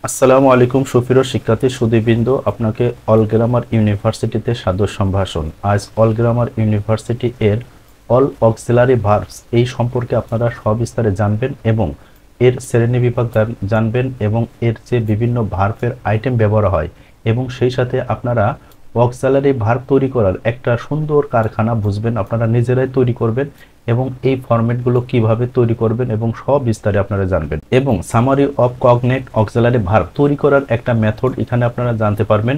আসসালামু আলাইকুম সুপ্রিয় শিক্ষার্থী সুধীবৃন্দ, আপনাকে অল গ্রামার ইউনিভার্সিটিতে সাদর সম্ভাষণ। আজ অল গ্রামার ইউনিভার্সিটি এর অল অক্সিলারি ভার্বস এই সম্পর্কে আপনারা সবিস্তারে জানবেন এবং এর শ্রেণীবিভাগ জানবেন এবং এর যে বিভিন্ন ভার্বের আইটেম ব্যবহার হয় এবং সেই সাথে আপনারা অক্সিলারি ভার্ব তৈরি করার একটা সুন্দর কারখানা বুঝবেন, আপনারা নিজেরাই তৈরি করবেন এবং এই ফরম্যাটগুলো কিভাবে তৈরি করবেন এবং সব বিস্তারে আপনারা জানবেন এবং summary of cognate auxiliary verb তৈরি করার একটা মেথড এখানে আপনারা জানতে পারবেন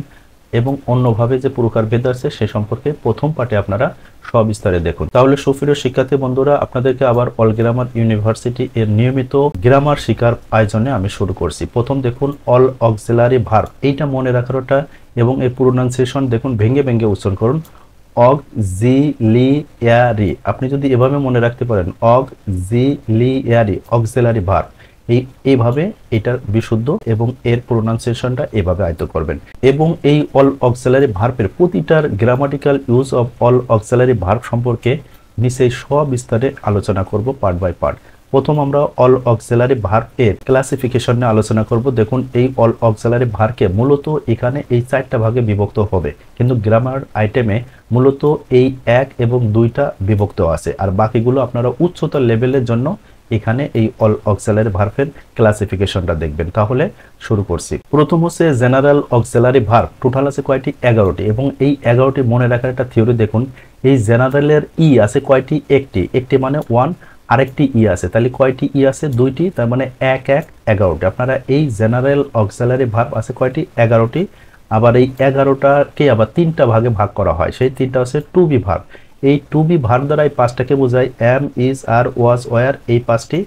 এবং অন্যভাবে যে প্রকারভেদ আছে সে সম্পর্কে প্রথম পার্টে আপনারা সবিস্তারে দেখুন। তাহলে সুপ্রিয় শিক্ষার্থী বন্ধুরা, আপনাদেরকে আবার অল গ্রামার ইউনিভার্সিটি এর নিয়মিত গ্রামার শিক্ষার আয়োজনে আমি শুরু করছি। প্রথম দেখুন অল অক্সিলারি ভার্ব, এইটা মনে রাখারটা এবং এর প্রোনাউন্সিয়েশন দেখুন, ভেঙে ভেঙে উচ্চারণ করুন। অক্সিলিয়ারি, আপনি যদি এভাবে মনে রাখতে পারেন অক্সিলিয়ারি অক্সিলারি ভার্ব, এইভাবে এটার বিশুদ্ধ এবং এর প্রোনাউন্সিয়েশনটা এভাবে আয়ত্ত করবেন। এবং এই অল অক্সিলারি ভার্বের প্রতিটার grammatical use of all auxiliary verb সম্পর্কে নিচেই সবিস্তারে আলোচনা করব পার্ট বাই পার্ট। প্রথম আমরা অল অক্সিলারি ভার্ব এর ক্লাসিফিকেশন নিয়ে আলোচনা করব। দেখুন, এই অল অক্সিলারি ভার্বকে মূলত এখানে এই চারটা ভাগে বিভক্ত হবে, কিন্তু গ্রামার আইটেমে মূলত এই 1 এবং 2টা বিভক্ত আছে, আর বাকিগুলো আপনারা উচ্চতর লেভেলের জন্য এখানে এই অল অক্সিলারি ভার্বের ক্লাসিফিকেশনটা দেখবেন। তাহলে শুরু করছি। প্রথম হচ্ছে জেনারেল অক্সিলারি ভার্ব, টোটাল আছে কয়টি? 11টি। এবং এই 11টি মনে রাখার একটা থিওরি দেখুন, এই জেনারেলের ই আছে কয়টি? একটি মানে 1, আরেকটি ই আছে, তাহলে কয়টি ই আছে? 2টি, তার মানে 1 1 11টি। আপনারা এই জেনারেল অক্সিলারি ভার্ব আছে কয়টি? 11টি। আবার এই 11টাকে আবার 3টা ভাগে ভাগ করা হয়, সেই 3টা হচ্ছে টু বি ভার্ব। এই টু বি ভার্ব দ্বারা এই 5টাকে বোঝায়, am, is, are, was, were, এই 5টি।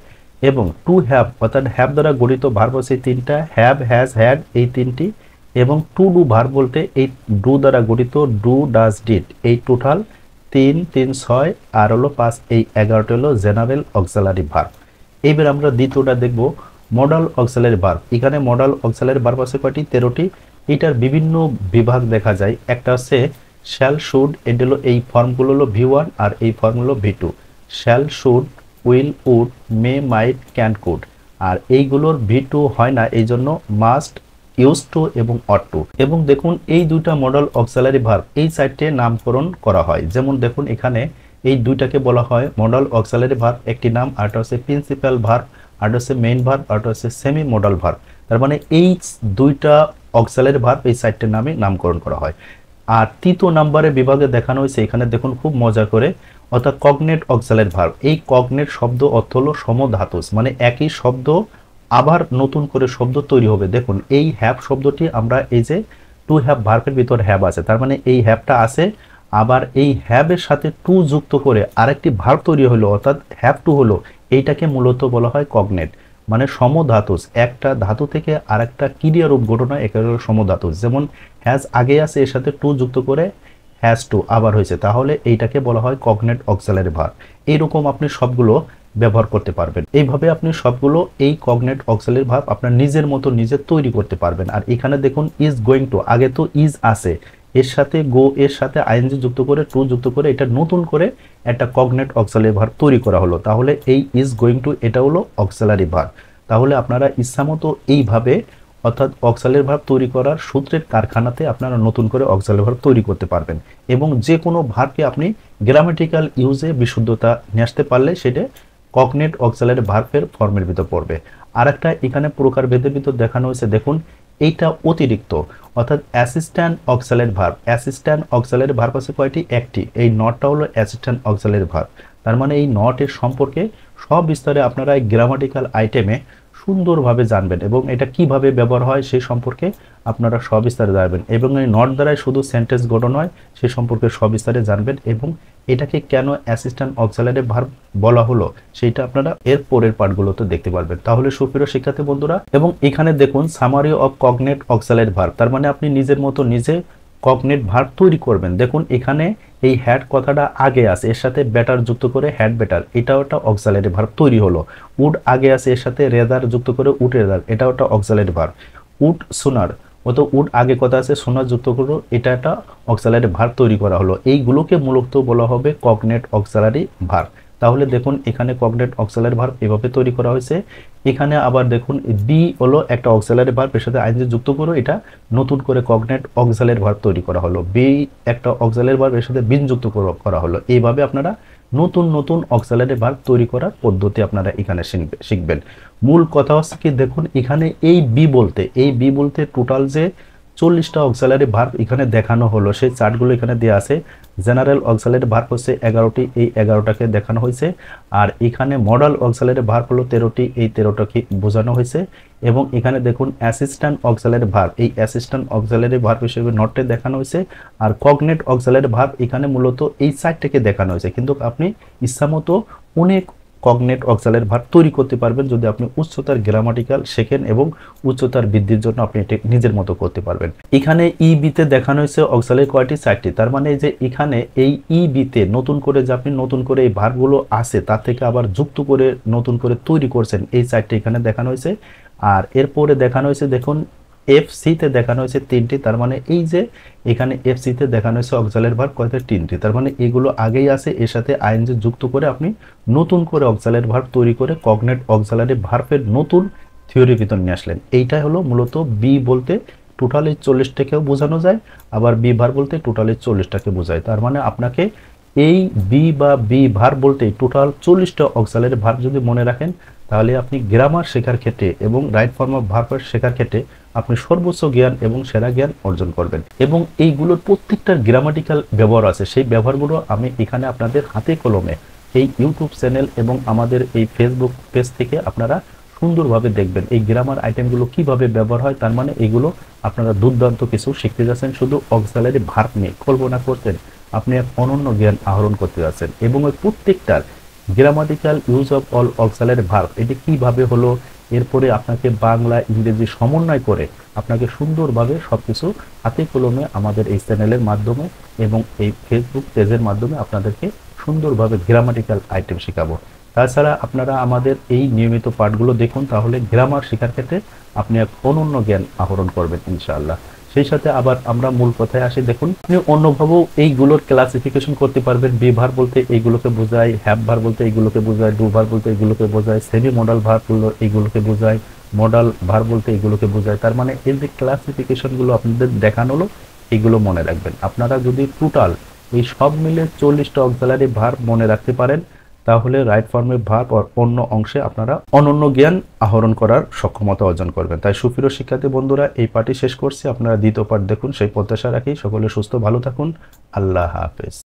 এবং টু হ্যাভ অর্থাৎ হ্যাভ দ্বারা গঠিত ভার্ব হচ্ছে 3টা, হ্যাভ, হ্যাজ, হ্যাড, এই 3টি। এবং টু ডু ভার্ব বলতে এই ডু দ্বারা গঠিত ডু, ডাজ, ডিড, এই টোটাল 3 3 6 আর হলো 5, এই 11টা হলো জেনারেল অক্সিলারি ভার্ব। এইবার আমরা দ্বিতীয়টা দেখব মডাল অক্সিলারি ভার্ব। এখানে মডাল অক্সিলারি ভার্ব আছে কয়টি? 13টি। এটার বিভিন্ন বিভাগ দেখা যায়। একটা হচ্ছে শ্যাল, শুড, এটা হলো এই ফর্মগুলো হলো V1 আর এই ফর্ম হলো V2। Shall, should, will, would, may, might, can, could. আর এইগুলোর V2 হয় না, এই জন্য মাস্ট, ইউজ টু এবং অট টু। এবং দেখুন এই দুইটা মডাল অক্সিলারি ভার্ব এই সাইডে নামকরণ করা হয়। যেমন দেখুন এখানে এই দুইটাকে বলা হয় মডাল অক্সিলারি ভার্ব, একটি নাম, আরটা হচ্ছে প্রিন্সিপাল ভার্ব, আরটা হচ্ছে মেইন ভার্ব, আরটা হচ্ছে সেমি মডাল ভার্ব। তার মানে এই দুইটা অক্সিলারি ভার্ব এই সাইডটার নামে নামকরণ করা হয়। আর তৃতীয় নাম্বারে বিভাগে দেখানো হয়েছে, এখানে দেখুন খুব মজা করে, অর্থাৎ কগনেট অক্সিলারি ভার্ব। এই কগনেট শব্দ অর্থ হলো সমধাতুস, মানে একই শব্দ আবার নতুন করে শব্দ তৈরি হবে। দেখুন এই হ্যাভ শব্দটি আমরা এই যে টু হ্যাভ ভার্বের ভিতর হ্যাভ আছে, তার মানে এই হ্যাভটা আছে, আবার এই হ্যাভের সাথে টু যুক্ত করে আরেকটি ভার্ব তৈরি হলো, অর্থাৎ হ্যাভ টু হলো। এইটাকে মূলত বলা হয় কগনেট, মানে সমধাতুস। একটা ধাতু থেকে আরেকটা ক্রিয়ারূপ ঘটনা, একে হলো সমধাতুস। যেমন হ্যাজ আগে আছে, এর সাথে টু যুক্ত করে হ্যাজ টু আবার হয়েছে, তাহলে এইটাকে বলা হয় কগনেট অক্সিলারি ভার্ব। এইরকম আপনি সবগুলো ব্যবহার করতে পারবেন। এইভাবে আপনি সবগুলো এই কগনেট অক্সিলারি ভার্ব আপনার নিজের মতো নিজে তৈরি করতে পারবেন। আর এখানে দেখুন ইজ গোয়িং টু, আগে তো ইজ আছে, এর সাথে গো, এর সাথে আইএনজি যুক্ত করে টু যুক্ত করে এটা নতুন করে একটা কগনেট অক্সিলারি ভার্ব তৈরি করা হলো। তাহলে এই ইজ গোয়িং টু এটা হলো অক্সিলারি ভার্ব। তাহলে আপনারা ইচ্ছামতো এইভাবে অর্থাৎ অক্সিলারি ভার্ব তৈরি করার সূত্রের কারখানাতে আপনারা নতুন করে অক্সিলারি ভার্ব তৈরি করতে পারবেন। এবং যে কোনো ভার্বকে আপনি গ্রামাটিক্যাল ইউজে বিশুদ্ধতা নিয়ে আসতে পারলে সেটা কগনেট অক্সিলারি ভার্বের ফর্মের ভিতর পড়বে। আর একটা এখানে প্রকারভেদের ভিতর দেখানো হয়েছে, দেখুন এইটা অতিরিক্ত, অর্থাৎ assistant auxiliary verb. Assistant auxiliary verb আছে কয়টি? একটি। এই নটটা হলো অ্যাসিস্ট্যান্ট অক্সিলারি ভার্ব। তার মানে এই নটের সম্পর্কে সব বিস্তারে আপনারা এই গ্রামাটিক্যাল আইটেমে সুন্দরভাবে জানবেন এবং এটা কিভাবে ব্যবহার হয় সেই সম্পর্কে আপনারা সবিস্তারে জানবেন। এবং এই নট দ্বারাই শুধু সেন্টেন্স গঠন হয় সে সম্পর্কে সবিস্তারে জানবেন এবং এটাকে কেন অ্যাসিস্ট্যান্ট অক্সিলারি ভার্ব বলা হলো সেইটা আপনারা এর পরের পার্টগুলোতে দেখতে পারবেন। তাহলে সুপ্রিয় শিক্ষার্থী বন্ধুরা, এবং এখানে দেখুন summary of cognate auxiliary verb, তার মানে আপনি নিজের মতো নিজে কগনেট ভার্ব তৈরি করবেন। দেখুন এখানে এই হ্যাড কথাটা আগে আছে, এর সাথে বেটার যুক্ত করে হ্যাড বেটার, এটাও একটা অক্সিলারি ভার্ব তৈরি হলো। উড আগে আছে, এর সাথে রেদার যুক্ত করে উড রেদার, এটাও একটা অক্সিলারি ভার্ব। উড সুনার, অত উড আগে কথা আছে, সোনার যুক্ত করো, এটা একটা অক্সিলারি ভার্ব তৈরি করা হলো। এইগুলোকে মূলত বলা হবে কগনেট অক্সিলারি ভার্ব। তাহলে দেখুন এখানে কগনেট অক্সিলারি ভার্ব এভাবে তৈরি করা হয়েছে। এখানে আবার দেখুন বি হলো একটা অক্সিলারি ভার্ব, এর সাথে আইএনজি যুক্ত করে এটা নতুন করে কগনেট অক্সিলারি ভার্ব তৈরি করা হলো। বি একটা অক্সিলারি ভার্ব, এর সাথে বিন যুক্ত করা হলো। এইভাবে আপনারা নতুন নতুন অক্সিলারি ভার্ব তৈরি করার পদ্ধতি আপনারা এখানে শিখবেন। মূল কথা হচ্ছে কি, দেখুন এখানে এই বি বলতে টোটাল যে 40টা অক্সিলারি ভার্ব এখানে দেখানো হলো, সেই চার্টগুলো এখানে দেওয়া আছে। জেনারেল অক্সিলারি ভার্ব হচ্ছে 11টি, এই 11টাকে দেখানো হয়েছে। আর এখানে মডাল অক্সিলারি ভার্ব হলো 13টি, এই 13টাকে বোঝানো হয়েছে। এবং এখানে দেখুন অ্যাসিস্ট্যান্ট অক্সিলারি ভার্ব, এই অ্যাসিস্ট্যান্ট অক্সিলারি ভার্ব হিসেবে নটে দেখানো হয়েছে। আর কগনেট অক্সিলারি ভার্ব এখানে মূলত এই চারটাকে দেখানো হয়েছে, কিন্তু আপনি ইচ্ছামতো অনেক কগনেট অক্সিলারি ভার্ব তৈরি করতে পারবেন যদি আপনি উচ্চতার গ্রামাটিক্যাল শেখেন এবং উচ্চতার বৃদ্ধির জন্য আপনি এটি নিজের মতো করতে পারবেন। এখানে ইবিতে দেখানো হয়েছে অক্সিলারি কয়টি, 4টি। তার মানে যে এখানে এই ইবিতে নতুন করে যে আপনি নতুন করে এই ভার্বগুলো আছে তার থেকে আবার যুক্ত করে নতুন করে তৈরি করছেন, এই 4টি এখানে দেখানো হয়েছে। আর এরপরে দেখানো হয়েছে দেখুন এফসিতে দেখানো হয়েছে 3টি। তার মানে এই যে এখানে এফসিতে দেখানো হয়েছে অক্সিলারি ভার্ব কয়টা, 3টি। তার মানে এগুলো আগেই আছে, এর সাথে আইএনজি যুক্ত করে আপনি নতুন করে অক্সিলারি ভার্ব তৈরি করে কগনেট অক্সিলারি ভার্বের নতুন থিওরির ভিতর নিয়ে আসলেন। এইটাই হলো মূলত বি বলতে টোটালি 40টাকেও বোঝানো যায়, আবার বি ভার্ব বলতে টোটালি 40টাকে বোঝায়। তার মানে আপনাকে এই বি বা বি ভার্ব বলতে টোটাল 40টা অক্সিলারি ভার্ব যদি মনে রাখেন, তাহলে আপনি গ্রামার শেখার ক্ষেত্রে এবং রাইট ফর্ম অফ ভার্ব শেখার ক্ষেত্রে আপনি সর্বোচ্চ জ্ঞান এবং সেরা জ্ঞান অর্জন করবেন। এবং এইগুলোর প্রত্যেকটার গ্রামাটিক্যাল ব্যবহার আছে, সেই ব্যবহারগুলো আমি এখানে আপনাদের হাতে কলমে এই ইউটিউব চ্যানেল এবং আমাদের এই ফেসবুক পেজ থেকে আপনারা সুন্দরভাবে দেখবেন এই গ্রামার আইটেমগুলো কিভাবে ব্যবহার হয়। তার মানে এগুলো আপনারা দুর্দান্ত কিছু শিখতে যাচ্ছেন, শুধু অক্সিলারি ভার্ব নিয়ে কল্পনা করছেন আপনি এক অনন্য জ্ঞান আহরণ করতে যাচ্ছেন। এবং ওই প্রত্যেকটার grammatical use of all auxiliary verb এটি কিভাবে হলো, এরপরে আপনাকে বাংলা ইংরেজি সমন্বয় করে আপনাকে সুন্দরভাবে সবকিছু হাতে কলমে আমাদের এই চ্যানেলের মাধ্যমে এবং এই ফেসবুক পেজের মাধ্যমে আপনাদেরকে সুন্দরভাবে গ্রামাটিক্যাল আইটেম শেখাবো। তাছাড়া আপনারা আমাদের এই নিয়মিত পাঠগুলো দেখুন, তাহলে গ্রামার শেখার ক্ষেত্রে আপনি এক অনন্য জ্ঞান আহরণ করবেন ইনশাআল্লাহ। সেই সাথে আবার আমরা মূল কথায় আসি, দেখুন আপনি অন্যভাবেও এইগুলোর ক্লাসিফিকেশন করতে পারবেন। বি ভার্ব বলতে এইগুলোকে বোঝায়, হ্যাভ ভার্ব বলতে এইগুলোকে বোঝায়, ডু ভার্ব বলতে এইগুলোকে বোঝায়, সেমি মডাল ভার্ব বলতে এইগুলোকে বোঝায়, মডাল ভার্ব বলতে এইগুলোকে বোঝায়। তার মানে এর যে ক্লাসিফিকেশনগুলো আপনাদের দেখানো হলো এইগুলো মনে রাখবেন। আপনারা যদি টোটাল এই সব মিলে 40টা অক্সিলারি ভার্ব মনে রাখতে পারেন, তাহলে রাইট ফর্মের ভার্ব আর অন্য অংশে আপনারা অনন্য জ্ঞান আহরণ করার সক্ষমতা অর্জন করবেন। তাই সুপ্রিয় শিক্ষার্থী বন্ধুরা, এই পাঠটি শেষ করছি, আপনারা দ্বিতীয় পাঠ দেখুন সেই প্রত্যাশা রাখি। সকলে সুস্থ ভালো থাকুন, আল্লাহ হাফেজ।